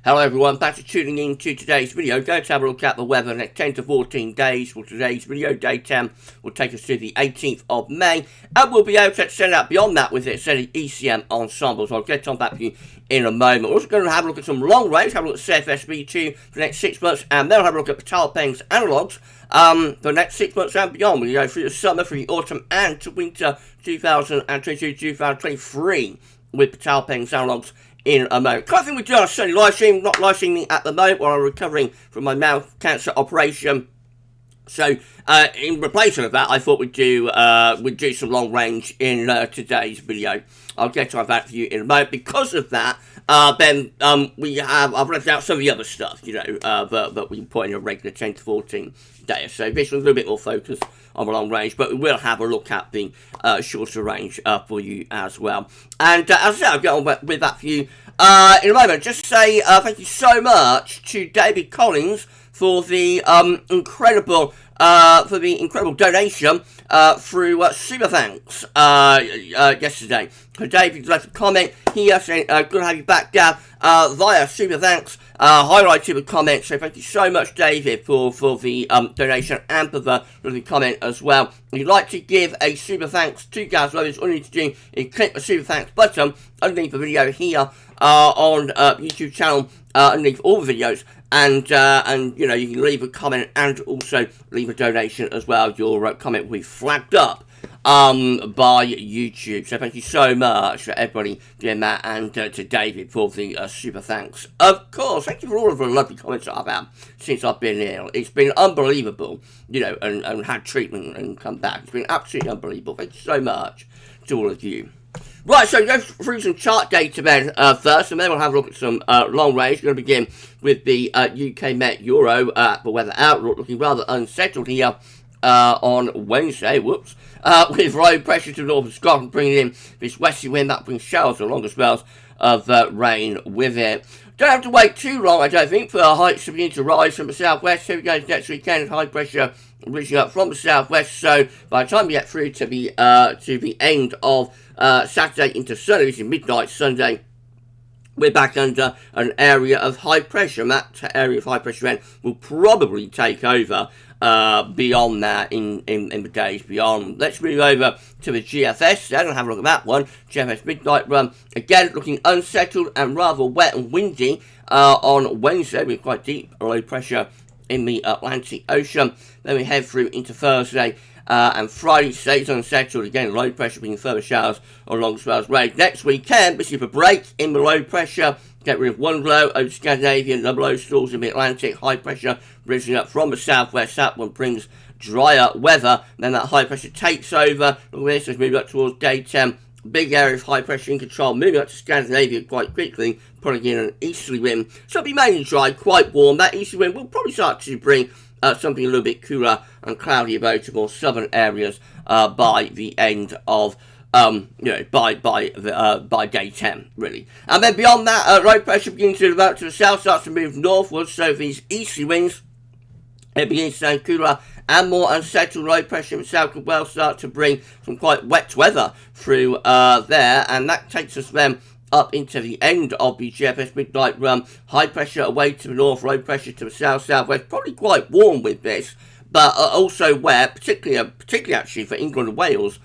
Hello everyone, thanks for tuning in to today's video. Going to have a look at the weather next 10 to 14 days for today's video. Day 10 will take us to the 18th of May, and we'll be able to extend out beyond that with the extended ECM ensemble. So I'll get on that for you in a moment. We're also going to have a look at some long range, have a look at CFSV2 for the next 6 months, and then we'll have a look at Patal Peng's analogues for the next 6 months and beyond. We'll go through the summer, through the autumn, and to winter 2022-2023 with Patal Peng's analogues in a moment. Kind of thing we do on a Sunday live stream, not live streaming at the moment while I'm recovering from my mouth cancer operation. So, in replacement of that, I thought we'd do some long range in today's video. I'll get to that for you in a moment. Because of that, I've left out some of the other stuff, that we put in a regular 10 to 14 days. So this one's a little bit more focused on the long range, but we will have a look at the shorter range for you as well. And as I said, I'll get on with that for you in a moment. Just say thank you so much to David Collins for the incredible donation through Super Thanks yesterday. So David left a comment here saying, good to have you back, Gav, via Super Thanks, highlighted the comment. So thank you so much, David, for the donation and for the comment as well. If you'd like to give a Super Thanks to Gav's Lovers, all you need to do is click the Super Thanks button underneath the video here on YouTube channel, underneath all the videos. And you can leave a comment and also leave a donation as well. Your comment will be flagged up by YouTube. So thank you so much for everybody doing that, and to David for the super thanks. Of course, thank you for all of the lovely comments that I've had since I've been ill. It's been unbelievable, and had treatment and come back. It's been absolutely unbelievable. Thank you so much to all of you. Right, so go through some chart data then first, and then we'll have a look at some long range. We're going to begin with the UK Met Euro, the weather outlook looking rather unsettled here on Wednesday, with low pressure to the north of Scotland bringing in this westerly wind that brings showers or longer spells of rain with it. Don't have to wait too long, I don't think, for heights to begin to rise from the southwest. Here we go next weekend, high pressure reaching up from the southwest, so by the time we get through to the end of Saturday into Sunday, which is midnight Sunday, we're back under an area of high pressure, and that area of high pressure then will probably take over beyond that in the days beyond. Let's move over to the GFS then and have a look at that one. GFS midnight run, again looking unsettled and rather wet and windy on Wednesday with quite deep low pressure in the Atlantic Ocean. Then we head through into Thursday and Friday stays unsettled, again low pressure bringing further showers or long spells of rain. Next weekend we see a break in the low pressure, get rid of one low over Scandinavia, another low stalls in the Atlantic, high pressure rising up from the southwest. That one brings drier weather, then that high pressure takes over. Look at this, let's move up towards day 10. Big area of high pressure in control, moving up to Scandinavia quite quickly, putting in an easterly wind. So it'll be mainly dry, quite warm. That easterly wind will probably start to bring something a little bit cooler and cloudy about to more southern areas by the end of by day 10, really. And then beyond that, low pressure begins to develop to the south, starts to move northwards. So these easterly winds, it begins to stand cooler and more unsettled. Low pressure in the south could well start to bring some quite wet weather through there, and that takes us then up into the end of the GFS midnight run. High pressure away to the north, low pressure to the south-southwest. Probably quite warm with this, but also wet, particularly actually for England and Wales,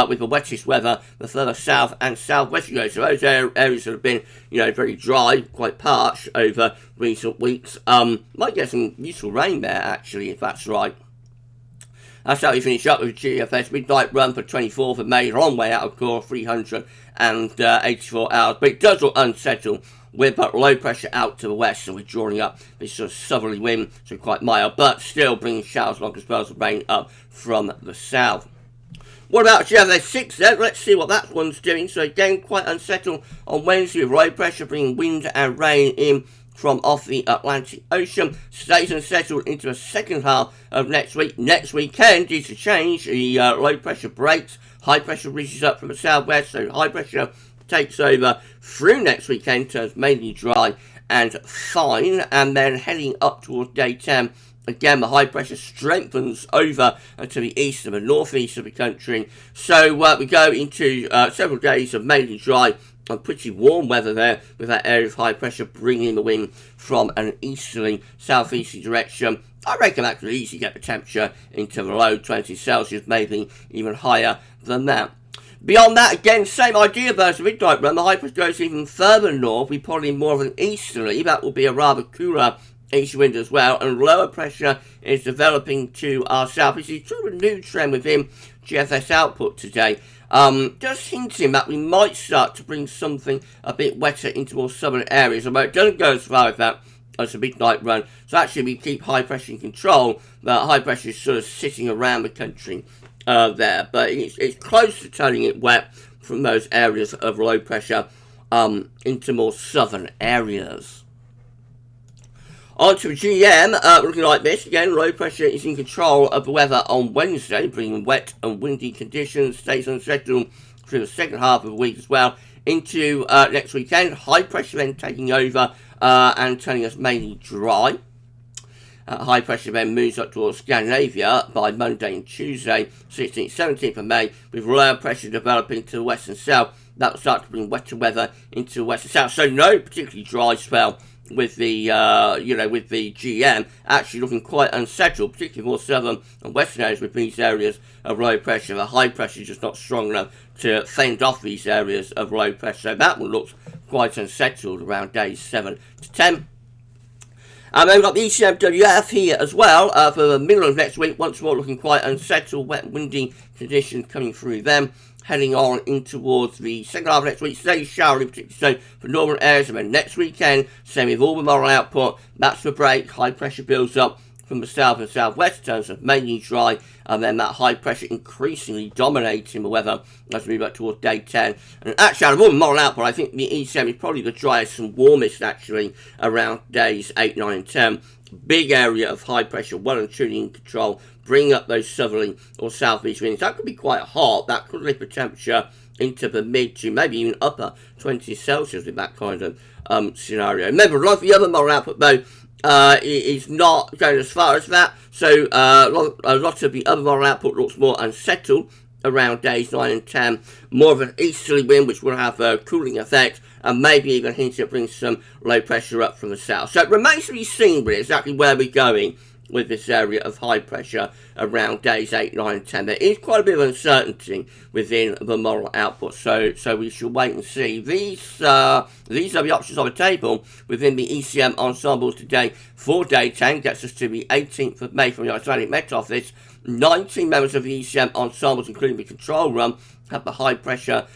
with the wettest weather the further south and southwest you go. So those areas that have been, very dry, quite parched over recent weeks, might get some useful rain there, actually, if that's right. That's how we finish up with GFS midnight run for 24th of May. Long way out of course, 384 hours, but it does look unsettled with low pressure out to the west, so we're drawing up this sort of southerly wind, so quite mild, but still bringing showers, longer spells of rain up from the south. What about GFS 6 then? Let's see what that one's doing. So again, quite unsettled on Wednesday with low pressure bringing wind and rain in from off the Atlantic Ocean. Stays unsettled into the second half of next week. Next weekend, due to change, the low pressure breaks. High pressure reaches up from the southwest, so high pressure takes over through next weekend, turns mainly dry and fine, and then heading up towards day 10. Again, the high pressure strengthens over to the east and the northeast of the country. So we go into several days of mainly dry and pretty warm weather there, with that area of high pressure bringing the wind from an easterly, southeasterly direction. I reckon that could easily get the temperature into the low 20s Celsius, maybe even higher than that. Beyond that, again, same idea versus the midnight run. The high pressure goes even further north. We probably more of an easterly. That will be a rather cooler east wind as well. And lower pressure is developing to our south. This is sort of a new trend within GFS output today. Just hinting that we might start to bring something a bit wetter into more southern areas. Although it doesn't go as far as that as a midnight run. So actually we keep high pressure in control. But high pressure is sort of sitting around the country there. But it's close to turning it wet from those areas of low pressure into more southern areas. On to GM, looking like this. Again, low pressure is in control of the weather on Wednesday, bringing wet and windy conditions, stays unsettled through the second half of the week as well. Into next weekend, high pressure then taking over and turning us mainly dry. High pressure then moves up towards Scandinavia by Monday and Tuesday, 16th, 17th of May, with lower pressure developing to the west and south. That will start to bring wetter weather into the west and south. So no particularly dry spell with the, with the GM, actually looking quite unsettled, particularly more southern and western areas with these areas of low pressure. The high pressure is just not strong enough to fend off these areas of low pressure. So that one looks quite unsettled around days 7 to 10. And then we've got the ECMWF here as well for the middle of next week. Once more looking quite unsettled, wet and windy conditions coming through them. Heading on in towards the second half of next week. Today showery, particularly so for northern areas. And then next weekend, same with all the moral output. That's the break. High pressure builds up from the south and southwest, turns of mainly dry, and then that high pressure increasingly dominating the weather as we move up towards day 10. And actually, out of all the moral output, I think the ECM is probably the driest and warmest actually around days 8, 9, and 10. Big area of high pressure, well and truly in control, bring up those southerly or southeast winds. That could be quite hot. That could lift the temperature into the mid to maybe even upper 20 Celsius with that kind of scenario. Remember, a lot of the other moral output though is not going as far as that. So a lot of the other moral output looks more unsettled around days 9 and 10. More of an easterly wind which will have a cooling effect and maybe even hint at bringing some low pressure up from the south. So it remains to be seen really exactly where we're going with this area of high pressure around days 8, 9, and 10. There is quite a bit of uncertainty within the moral output, so we shall wait and see. These are the options on the table within the ECM ensembles today for day 10. Gets us to the 18th of May from the Icelandic Met Office. 19 members of the ECM ensembles, including the control room, have the high pressure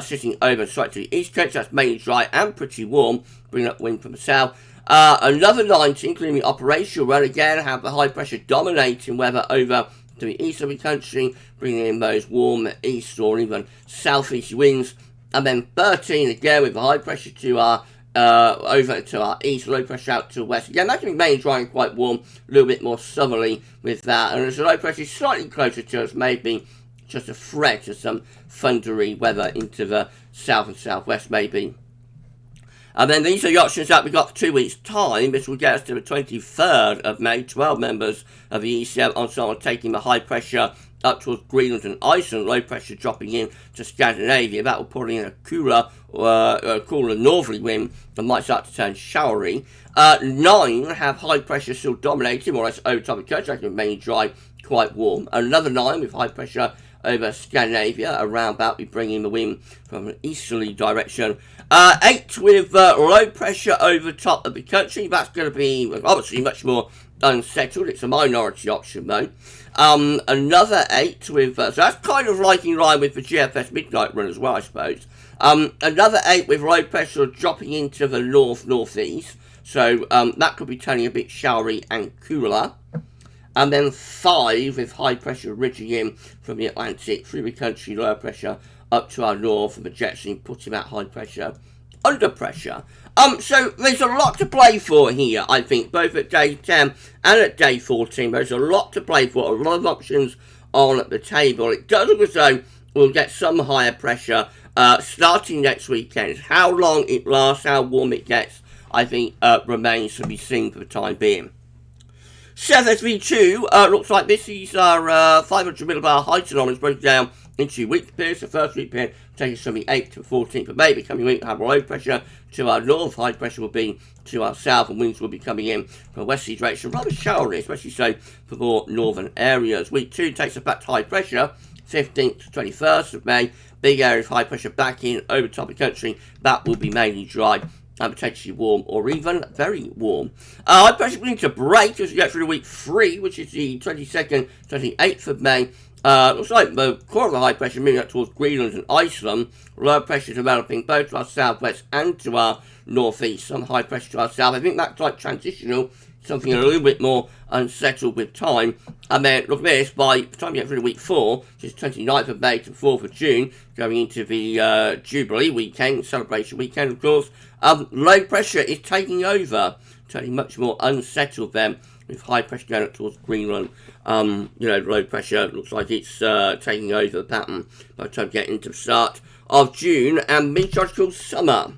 sitting over straight to the east coast. That's mainly dry and pretty warm, bringing up wind from the south. Another 19, including the operational run, again have the high pressure dominating weather over to the east of the country, bringing in those warm east or even southeast winds. And then 13 again with the high pressure to our over to our east, low pressure out to the west. Again, that can be mainly dry and quite warm, a little bit more southerly with that. And as the low pressure is slightly closer to us, maybe just a threat of some thundery weather into the south and southwest maybe. And then these are the options that we got for 2 weeks' time. This will get us to the 23rd of May. 12 members of the ECM ensemble taking the high pressure up towards Greenland and Iceland. Low pressure dropping in to Scandinavia. That will put in a cooler northerly wind that might start to turn showery. 9 have high pressure still dominating, more or less over top of the country. That can mainly dry, quite warm. Another 9 with high pressure over Scandinavia, around about we bring in the wind from an easterly direction. 8 with low pressure over top of the country. That's going to be obviously much more unsettled. It's a minority option though. Another 8 with, so that's kind of like in line with the GFS midnight run as well, I suppose. Another 8 with low pressure dropping into the north-northeast. So that could be turning a bit showery and cooler. And then 5 with high pressure ridging in from the Atlantic through the country, lower pressure up to our north, and the jetting putting that high pressure under pressure. So there's a lot to play for here, I think, both at day 10 and at day 14. There's a lot to play for, a lot of options on the table. It does look as though we'll get some higher pressure starting next weekend. How long it lasts, how warm it gets, I think remains to be seen for the time being. CFSV2 looks like this. These are 500 millibar height anomalies broken down into week periods. The first week period taking us from the 8th to the 14th of May. The coming week, we'll have low pressure to our north, high pressure will be to our south, and winds will be coming in from a westerly direction, rather showery, especially so for more northern areas. Week 2 takes us back to high pressure, 15th to 21st of May. Big area of high pressure back in over top of the country. That will be mainly dry and potentially warm or even very warm. High pressure beginning to break as we get through week 3, which is the 22nd, 28th of May. Looks like the core of the high pressure moving up towards Greenland and Iceland. Low pressure developing both to our southwest and to our northeast. Some high pressure to our south. I think that's like transitional, something a little bit more unsettled with time. And then look at this, by the time you get through week 4, which is 29th of May to 4th of June, going into the Jubilee weekend, celebration weekend of course, low pressure is taking over, turning much more unsettled then, with high pressure going up towards Greenland. Low pressure looks like it's taking over the pattern by the time we get into the start of June and meteorological summer.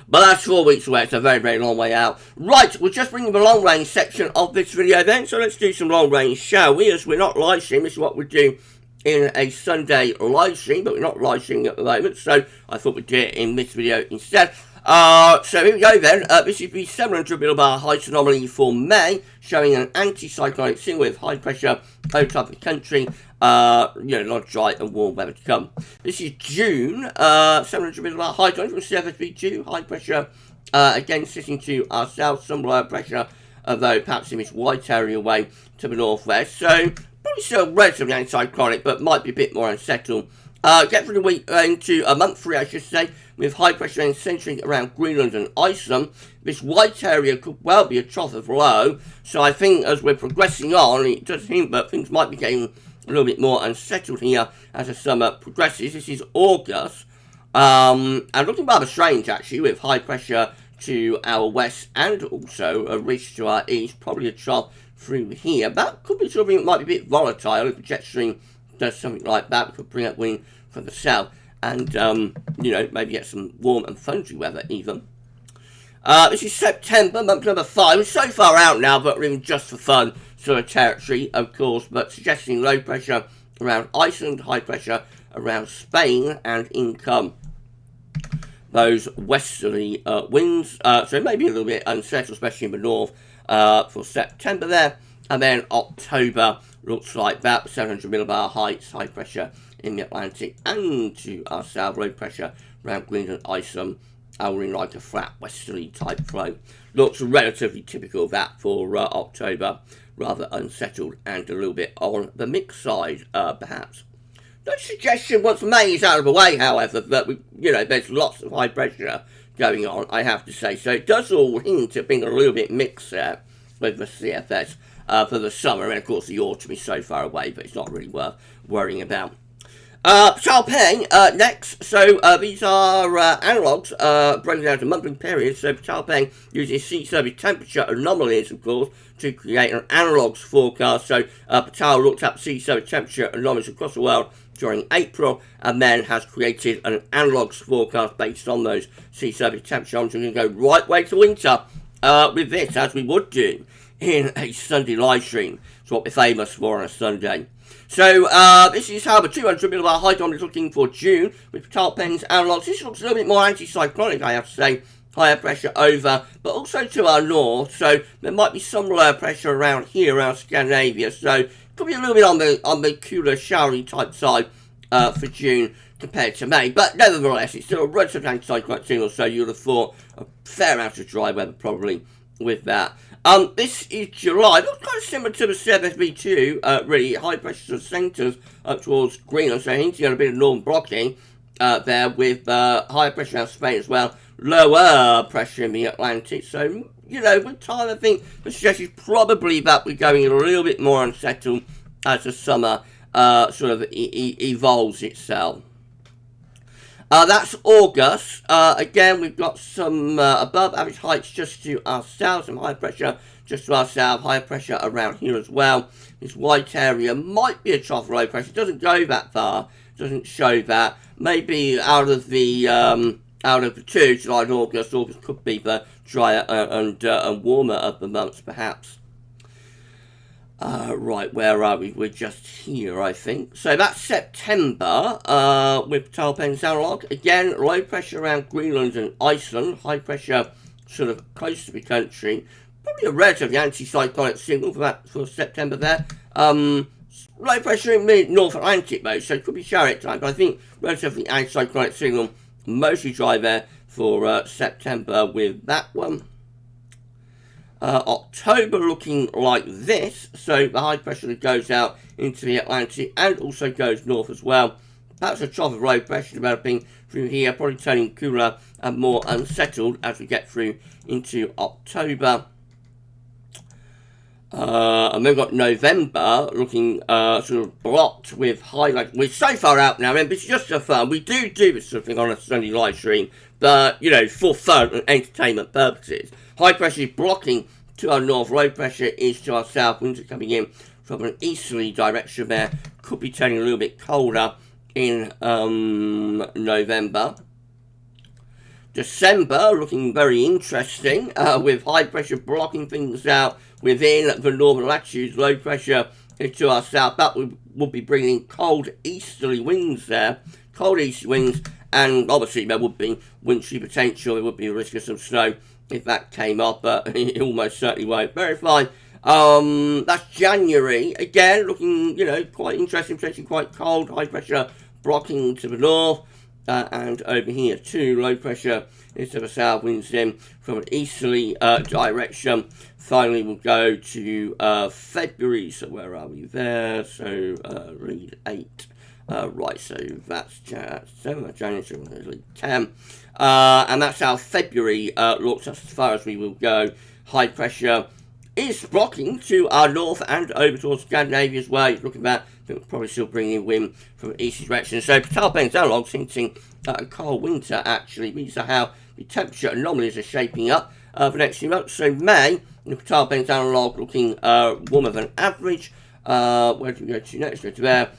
But that's 4 weeks away, it's a very, very long way out. Right, we'll just bring the long range section of this video then, so let's do some long range, shall we? As we're not live streaming, this is what we do in a Sunday live stream, but we're not live streaming at the moment, so I thought we'd do it in this video instead. So here we go then. This is the 700 millibar height anomaly for May, showing an anti-cyclonic signal with high pressure over top of the country. A lot of dry and warm weather to come. This is June, 700 millibar height anomaly from CFSV2, high pressure, again sitting to our south, some lower pressure, although perhaps in this white area away to the northwest. So probably still relatively anti-cyclonic, but might be a bit more unsettled. Get through the week into a month 3, I should say, with high pressure then centering around Greenland and Iceland. This white area could well be a trough of low, so I think as we're progressing on, it does seem that things might be getting a little bit more unsettled here as the summer progresses. This is August, and looking rather strange actually, with high pressure to our west and also a ridge to our east, probably a trough through here. That could be something that might be a bit volatile if the jet stream does something like that. We could bring up wind from the south and, maybe get some warm and thundery weather even. This is September, month number 5. We're so far out now, but we're in just for fun sort of territory, of course, but suggesting low pressure around Iceland, high pressure around Spain, and income those westerly winds. So maybe a little bit unsettled, especially in the north, for September there. And then October looks like that, 700 millibar heights, high pressure in the Atlantic, and to our south, low pressure around Greenland, Iceland, in like a flat westerly type flow. Looks relatively typical of that for October, rather unsettled and a little bit on the mixed side, perhaps. No suggestion once May is out of the way, however, that there's lots of high pressure going on, I have to say. So it does all hint at being a little bit mixed there with the CFS for the summer, and of course the autumn is so far away, but it's not really worth worrying about. Peng next. So these are analogues broken down to monthly periods. So Peng uses sea surface temperature anomalies, of course, to create an analogues forecast. So Patel looked up sea surface temperature anomalies across the world during April, and then has created an analogues forecast based on those sea surface temperature anomalies. We're going to go right way to winter with this, as we would do in a Sunday live stream. It's what we're famous for on a Sunday. So this is how the 200 millibar height anomaly is looking for June with Peng's analogues. This looks a little bit more anti-cyclonic, I have to say. Higher pressure over, but also to our north. So there might be some lower pressure around here, around Scandinavia. So could be a little bit on the cooler, showery type side for June compared to May. But nevertheless, it's still a relatively anti-cyclonic signal. So you would have thought a fair amount of dry weather probably with that. This is July. Looks kind of similar to the CFSV2, really. High pressure sort of centres up towards Greenland, so hinting at a bit of northern blocking there with higher pressure around Spain as well. Lower pressure in the Atlantic. So, with time, I think the suggestion is probably that we're going a little bit more unsettled as the summer sort of evolves itself. That's August. Again, we've got some above average heights just to our south, some high pressure just to our south, higher pressure around here as well. This white area might be a trough of low pressure. It doesn't go that far. It doesn't show that. Maybe out of the 2, July and August, August could be the drier and warmer of the months, perhaps. Right, where are we? We're just here, I think. So that's September with Talpen's analog. Again, low pressure around Greenland and Iceland. High pressure sort of close to the country. Probably a relatively anticyclonic signal for September there. Low pressure in mid-North Atlantic, though, so it could be shower at times. But I think relatively anticyclonic signal, mostly dry there for September with that one. October looking like this, so the high pressure that goes out into the Atlantic and also goes north as well. Perhaps a trough of low pressure developing through here, probably turning cooler and more unsettled as we get through into October. And we've got November looking sort of blocked with highlights. We're so far out now, and it's just for fun. We do this sort of thing on a Sunday live stream, but, you know, for fun and entertainment purposes. High pressure is blocking to our north, low pressure is to our south. Winds are coming in from an easterly direction there. Could be turning a little bit colder in November. December looking very interesting with high pressure blocking things out within the northern latitudes. Low pressure is to our south. That would be bringing cold easterly winds there. Cold easterly winds, and obviously there would be wind shear potential. There would be a risk of some snow if that came up, but it almost certainly won't. Very fine. That's January. Again, looking, you know, quite interesting, potentially quite cold. High pressure blocking to the north. And over here too, low pressure is to the south, winds in from an easterly direction. Finally, we'll go to February. So where are we there? So read 8. Right, so that's January, so read 10. And that's how February looks as far as we will go. High pressure is blocking to our north and over towards Scandinavia as well. You're looking at that, probably still bringing wind from an eastern direction. So Talpen's analogues hinting at a cold winter, actually. These are how the temperature anomalies are shaping up for the next few months. So May, the Talpen's analog looking warmer than average. Where do we go to next? Go to there.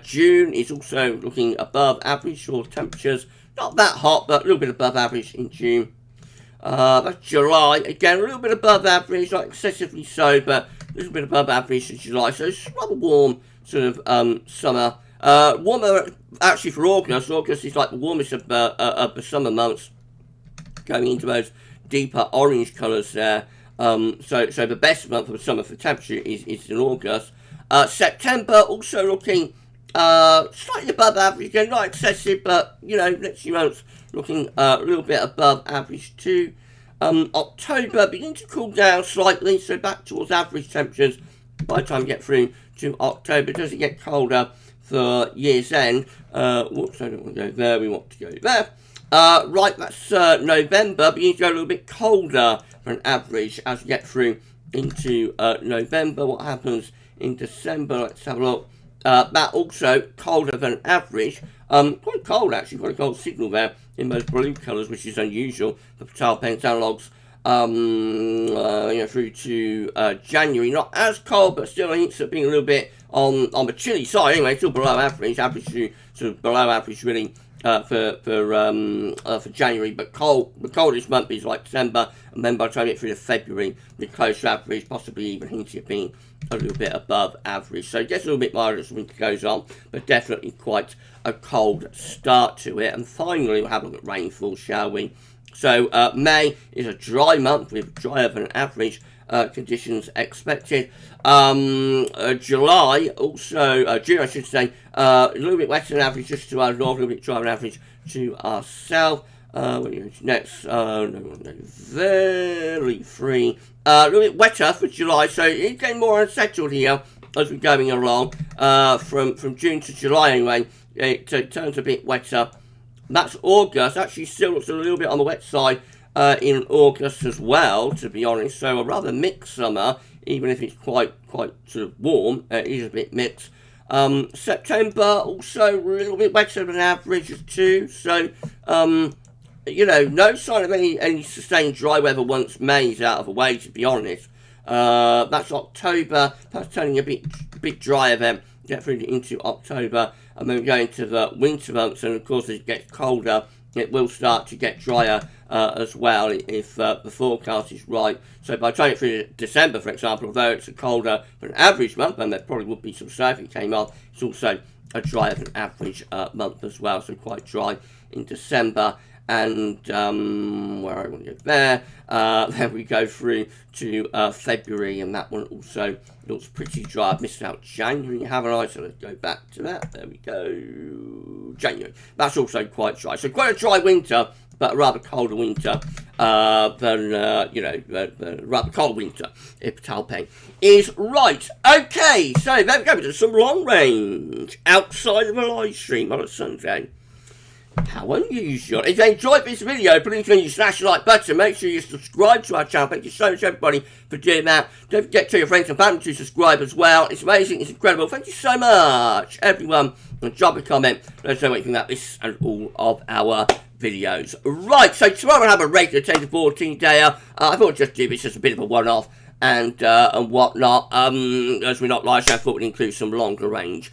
June is also looking above average for temperatures. Not that hot, but a little bit above average in June. That's July. Again, a little bit above average, not excessively so, but a little bit above average in July. So it's rather warm sort of summer. Warmer actually for August. August is like the warmest of the summer months, going into those deeper orange colours there. So the best month of the summer for temperature is in August. September also looking slightly above average, again, not excessive, but, you know, next few months looking a little bit above average too. October beginning to cool down slightly, so back towards average temperatures by the time we get through to October. Does it get colder for year's end? Whoops, I don't want to go there, we want to go there. Right, that's November, beginning to go a little bit colder for an average as we get through into November. What happens in December? Let's have a look. That also colder than average. Quite cold actually, quite a cold signal there in those blue colours, which is unusual for Talpen's analogues. You know, through to January, not as cold, but still hints at being a little bit on the chilly side. Anyway, still below average, to sort of below average really for January, but cold. The coldest month is like December, and then by the time you get through to February, we're close to average, possibly even hinting at being a little bit above average. So it gets a little bit milder as the winter goes on, but definitely quite a cold start to it. And finally, we'll have a look at rainfall, shall we? So May is a dry month with drier than average conditions expected. July also, June I should say, a little bit wetter than average just to our north, a little bit drier than average to our south. Next, very free. A little bit wetter for July, so it's getting more unsettled here as we're going along. From June to July anyway, it turns a bit wetter. That's August. Actually, still looks a little bit on the wet side in August as well, to be honest. So a rather mixed summer, even if it's quite sort of warm. It is a bit mixed. September also a little bit wetter than average too. So you know, no sign of any sustained dry weather once May's out of the way, to be honest. That's October. That's turning a bit drier then. Get through into October, and then we go into the winter months, and of course as it gets colder it will start to get drier as well if the forecast is right. So by the time it's through December, for example, although it's a colder than average month, and there probably would be some snow if it came off, it's also a drier than average month as well, so quite dry in December. And where I want to go there, then we go through to February, and that one also looks pretty dry. I've missed out January, haven't I? So let's go back to that. There we go. January. That's also quite dry. So quite a dry winter, but a rather colder winter than, the rather cold winter, if Talpen is right. Okay, so there we go. We did some long range outside of a live stream on a Sunday. How unusual. If you enjoyed this video, please when you smash the like button, make sure you subscribe to our channel. Thank you so much everybody for doing that. Don't forget to tell your friends and family to subscribe as well. It's amazing, it's incredible. Thank you so much everyone. And drop a comment. Let us know what you think about this and all of our videos. Right, so tomorrow we'll have a regular 10 to 14 day. I thought I'd just do this as a bit of a one-off and whatnot. As we're not live, so I thought we'd include some longer range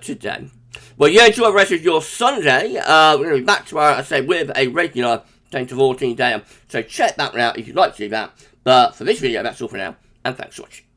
today. Well, you enjoy the rest of your Sunday. We're going to be back tomorrow, I say, with a regular 10 to 14 day. So check that one out if you'd like to do that. But for this video, that's all for now. And thanks for watching.